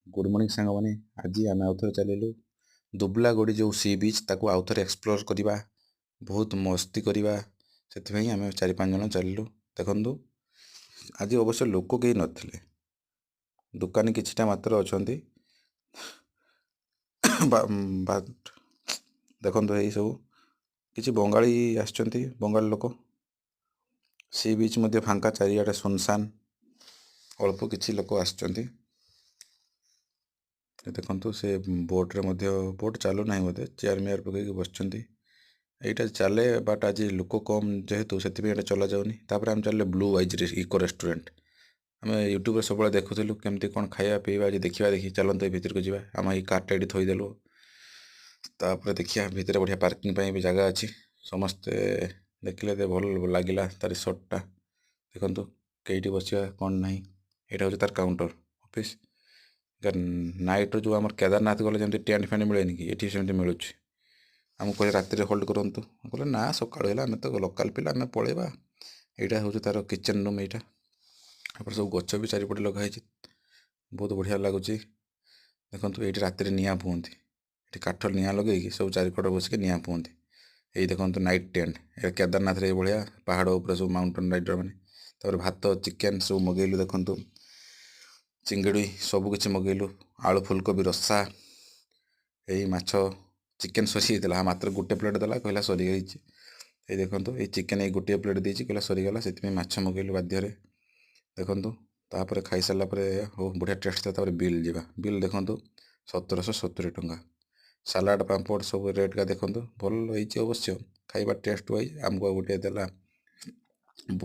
good morning सांगमाने आज आम आउ थे चलू दुबलागोड़ी जो सी बीच ताको आउ थे एक्सप्लोर करवा बहुत मस्ती करवा से आम 4-5 जन चलू देखु आज अवश्य लोक कहीं नथिले दुकानी किछिटा मात्र अच्छा देखो यही सब किसी बंगाली आसचंती बंगाली लोक सी बीच मध्य फांका चारिआडे सुनसान अल्प किछि लोक आसचंती देखु से बोट्रे बोट चलू ना बोधे चेयर मेयर पकई बस यहीटा चले बट आज लोक कम जेहेतु से चला जाऊनी आम चल ब्लू वाइज इको रेस्टोरेंट आम यूट्यूब सब देखुलु केमती कौन खाया पीवा आज देखा देखी चलते भितर को जी आम ये कार्टा ये थईदेलु तापर देखिया भितर बढ़िया पार्किंग भी जगह अच्छी समस्ते देखिले तो भल लगे तार रिसोर्टा देखु कईटी बसा कौन ना यहाँ हूँ तार काउंटर ऑफिस नाइट जो आम केदारनाथ गले जमी टेंट फेंट मिले कि ये सेमती मिलूँ आमको कहे राति होल्ड करूँ कहले ना सकाल आम तो लोकाल पिला आम पलैबा यहाँ हूँ तार किचेन रूम यहाँ सब गच भी चारिपटे लगाई बहुत बढ़िया लगुच देखो ये राति निआं पुहंती ये काठ निआं लगे सब चारिपट बसिक निआं पुहंती यही देखो नाइट टेंट ये केदारनाथ भाया पहाड़ उपर सब माउंटेन राइडर मैंने भात चिकेन सब मगेलु देखु चिंगड़ी सबकि मगेलु आलू फुलकोबी रसा यही माछ चिकेन सरी मात्र गोटे प्लेट देला कहला सरी गई ये देखो ये चिकेन ये गोटे प्लेट देती कहला सरीगला से माछ मगेलु बाध्य देखु तापर खाई सारापर हो बढ़िया टेस्ट था बिल जावा बिल देखु 1770 टंका सालाड पापड़ सब रेट का देखो भल अवश्य खाଇବା टेस्ट वाइज आमको गोटे देला